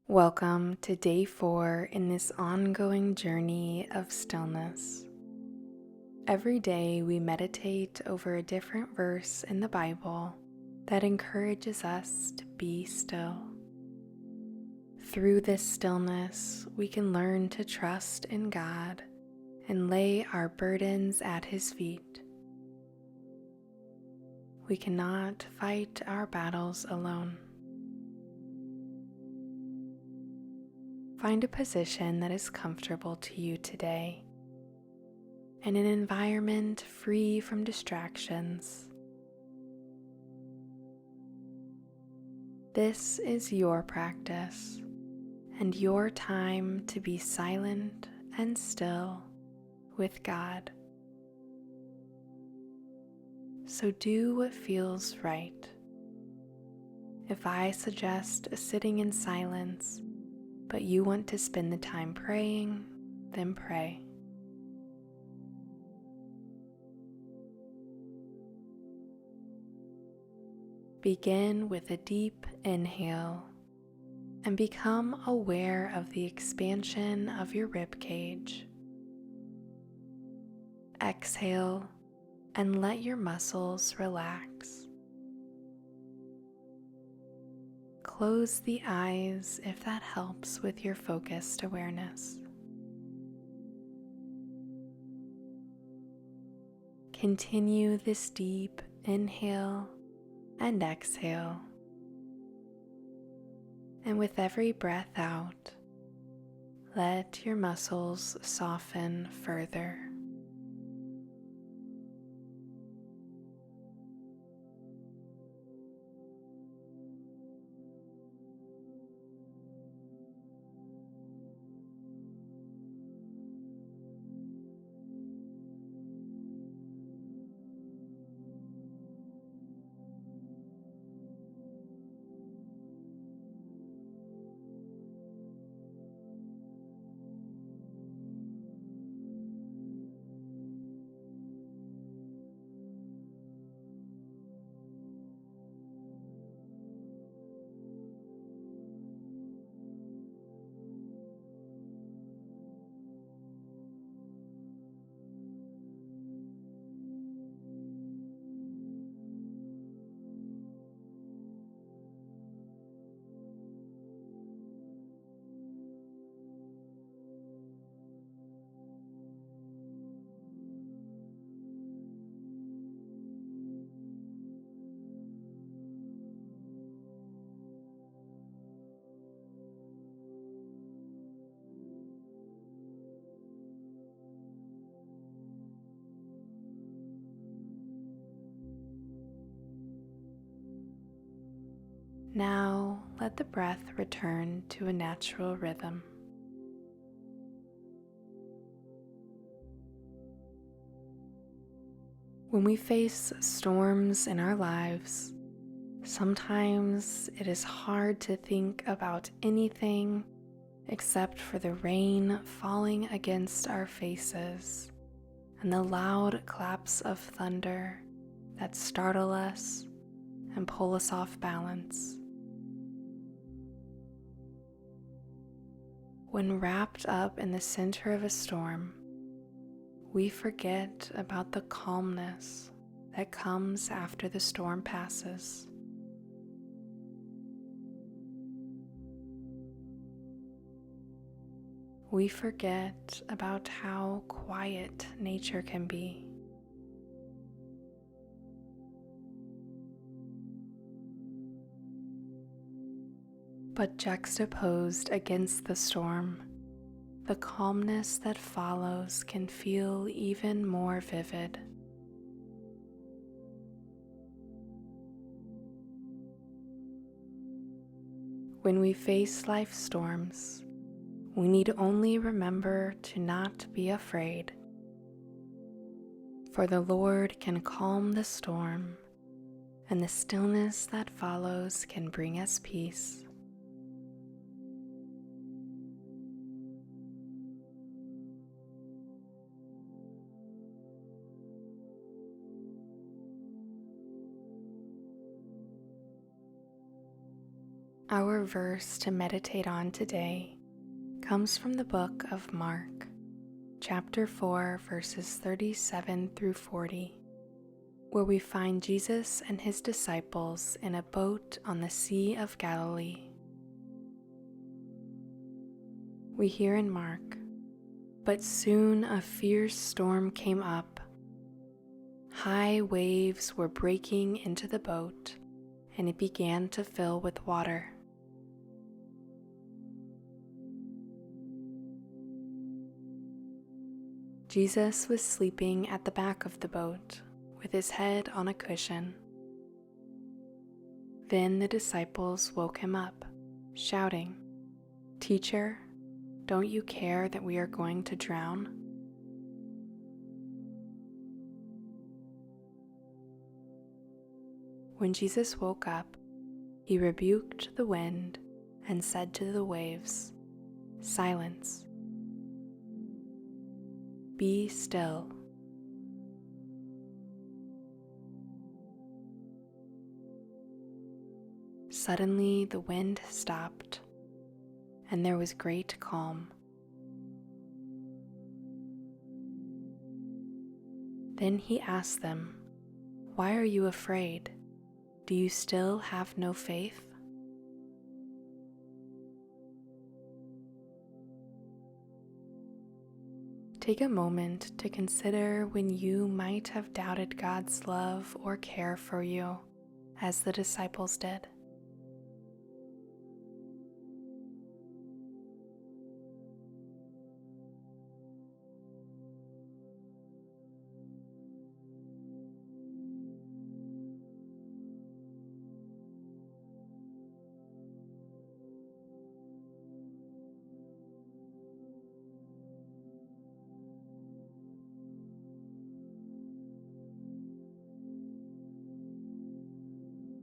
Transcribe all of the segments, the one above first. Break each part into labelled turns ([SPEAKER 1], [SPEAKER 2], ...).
[SPEAKER 1] Welcome to day 4 in this ongoing journey of stillness. Every day we meditate over a different verse in the Bible that encourages us to be still. Through this stillness, we can learn to trust in God and lay our burdens at His feet. We cannot fight our battles alone. Find a position that is comfortable to you today and an environment free from distractions. This is your practice and your time to be silent and still with God. So do what feels right. If I suggest sitting in silence, but you want to spend the time praying, then pray. Begin with a deep inhale and become aware of the expansion of your rib cage. Exhale and let your muscles relax. Close the eyes if that helps with your focused awareness. Continue this deep inhale and exhale. And with every breath out, let your muscles soften further. Now let the breath return to a natural rhythm. When we face storms in our lives, sometimes it is hard to think about anything except for the rain falling against our faces and the loud claps of thunder that startle us and pull us off balance. When wrapped up in the center of a storm, we forget about the calmness that comes after the storm passes. We forget about how quiet nature can be. But juxtaposed against the storm, the calmness that follows can feel even more vivid. When we face life's storms, we need only remember to not be afraid, for the Lord can calm the storm, and the stillness that follows can bring us peace. Our verse to meditate on today comes from the book of Mark, chapter 4, verses 37 through 40, where we find Jesus and his disciples in a boat on the Sea of Galilee. We hear in Mark, "But soon a fierce storm came up. High waves were breaking into the boat, and it began to fill with water. Jesus was sleeping at the back of the boat, with his head on a cushion. Then the disciples woke him up, shouting, 'Teacher, don't you care that we are going to drown?' When Jesus woke up, he rebuked the wind and said to the waves, 'Silence, be still.' Suddenly the wind stopped, and there was great calm. Then he asked them, 'Why are you afraid? Do you still have no faith?' Take a moment to consider when you might have doubted God's love or care for you, as the disciples did.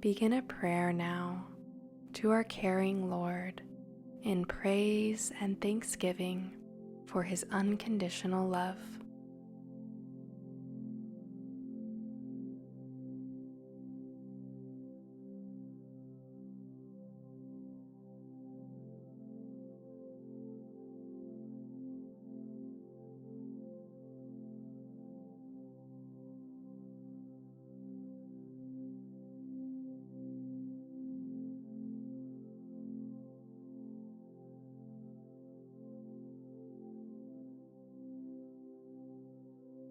[SPEAKER 1] Begin a prayer now to our caring Lord in praise and thanksgiving for his unconditional love.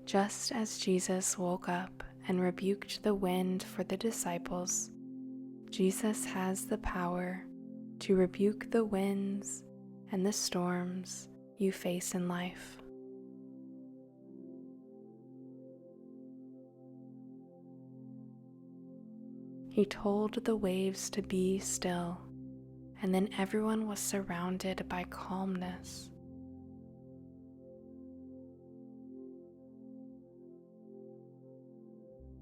[SPEAKER 1] Just as Jesus woke up and rebuked the wind for the disciples, Jesus has the power to rebuke the winds and the storms you face in life. He told the waves to be still, and then everyone was surrounded by calmness.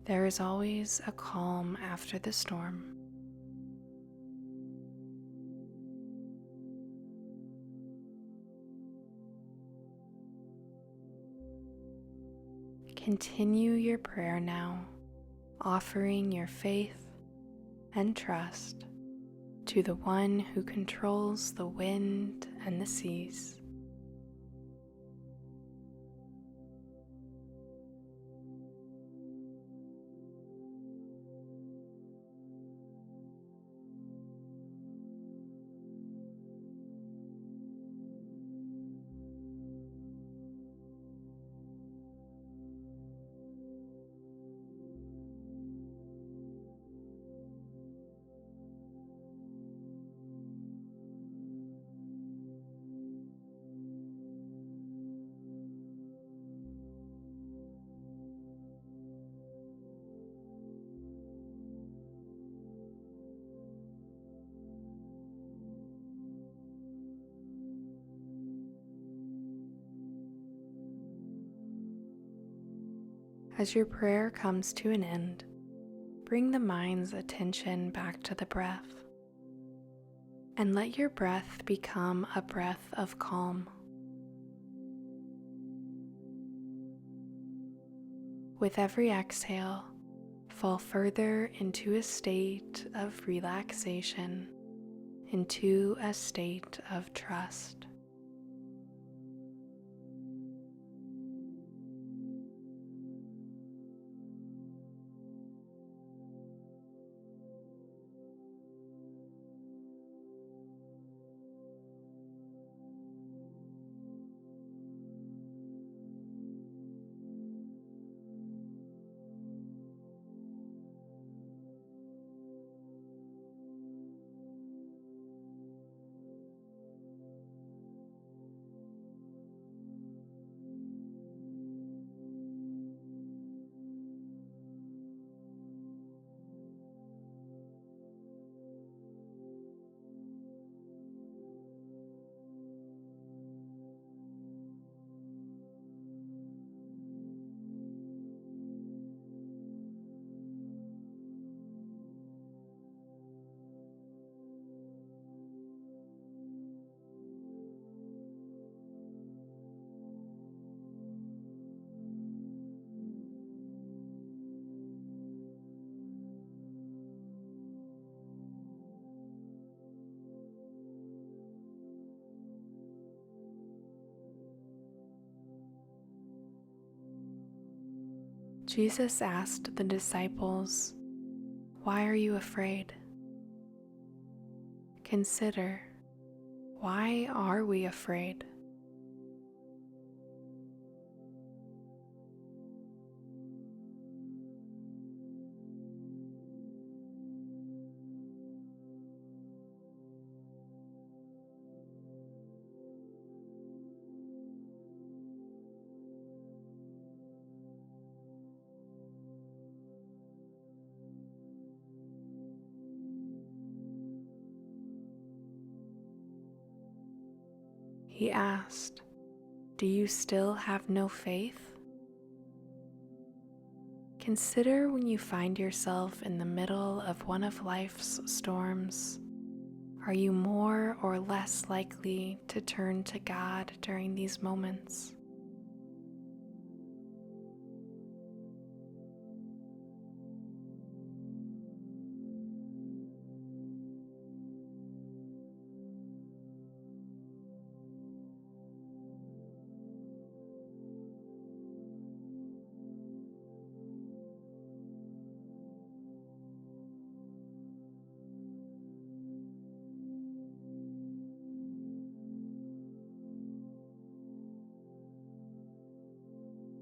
[SPEAKER 1] There is always a calm after the storm. Continue your prayer now, offering your faith and trust to the one who controls the wind and the seas. As your prayer comes to an end, bring the mind's attention back to the breath, and let your breath become a breath of calm. With every exhale, fall further into a state of relaxation into a state of trust. Jesus asked the disciples, "Why are you afraid?" Consider, why are we afraid? He asked, "Do you still have no faith?" Consider when you find yourself in the middle of one of life's storms. Are you more or less likely to turn to God during these moments?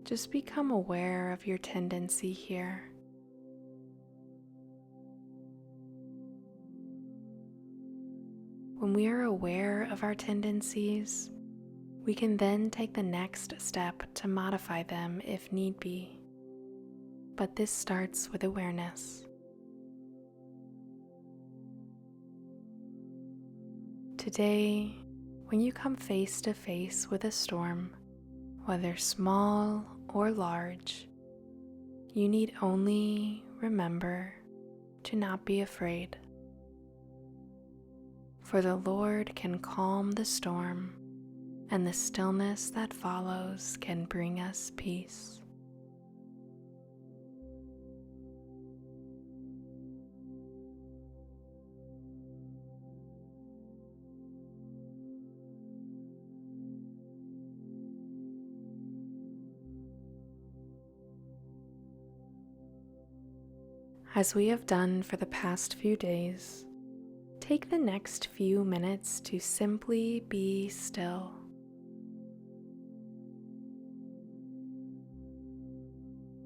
[SPEAKER 1] Just become aware of your tendency here. When we are aware of our tendencies, we can then take the next step to modify them if need be. But this starts with awareness. Today, when you come face to face with a storm, whether small or large, you need only remember to not be afraid. For the Lord can calm the storm, and the stillness that follows can bring us peace. As we have done for the past few days, take the next few minutes to simply be still.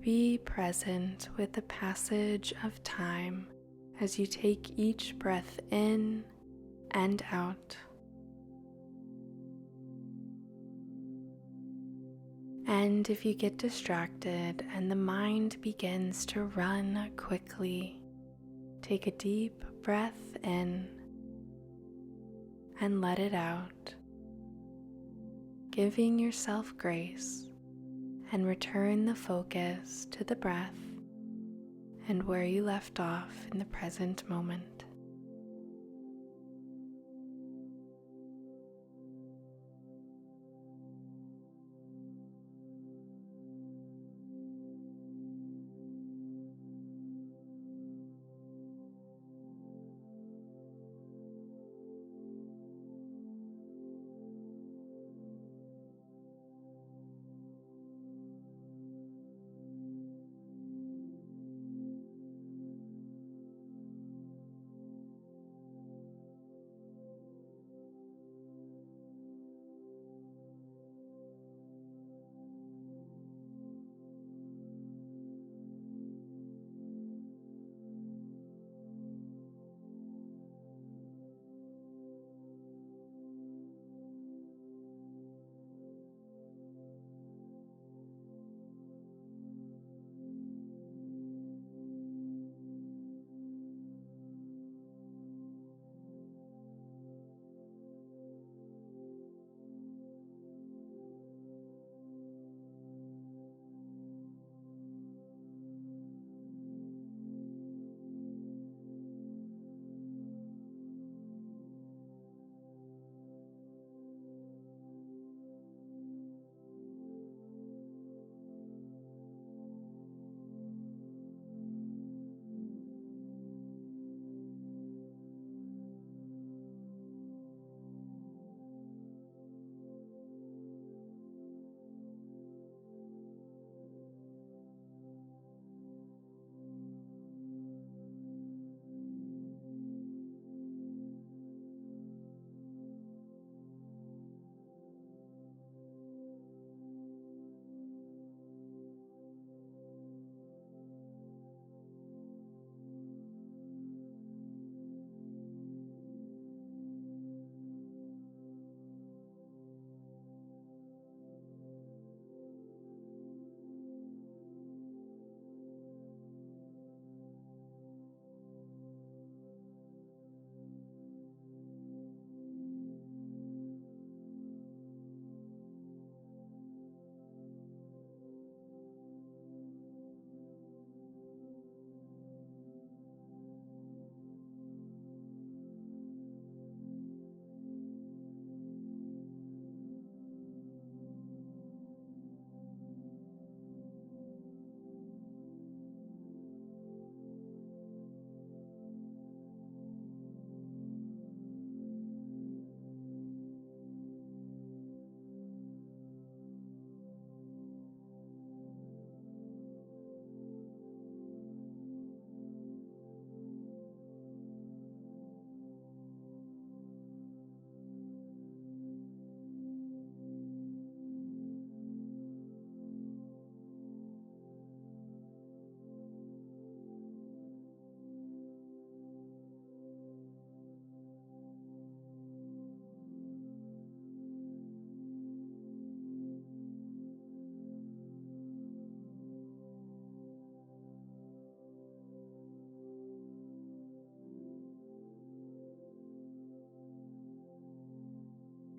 [SPEAKER 1] Be present with the passage of time as you take each breath in and out. And if you get distracted and the mind begins to run quickly, take a deep breath in and let it out, giving yourself grace, and return the focus to the breath and where you left off in the present moment.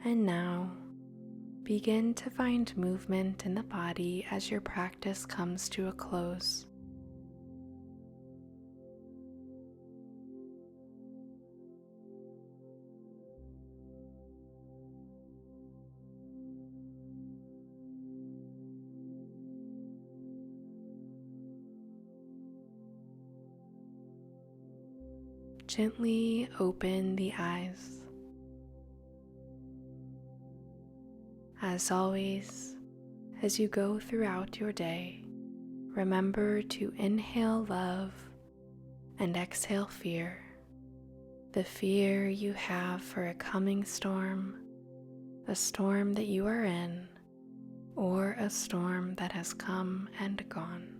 [SPEAKER 1] And now, begin to find movement in the body as your practice comes to a close. Gently open the eyes. As always, as you go throughout your day, remember to inhale love and exhale fear. The fear you have for a coming storm, a storm that you are in, or a storm that has come and gone.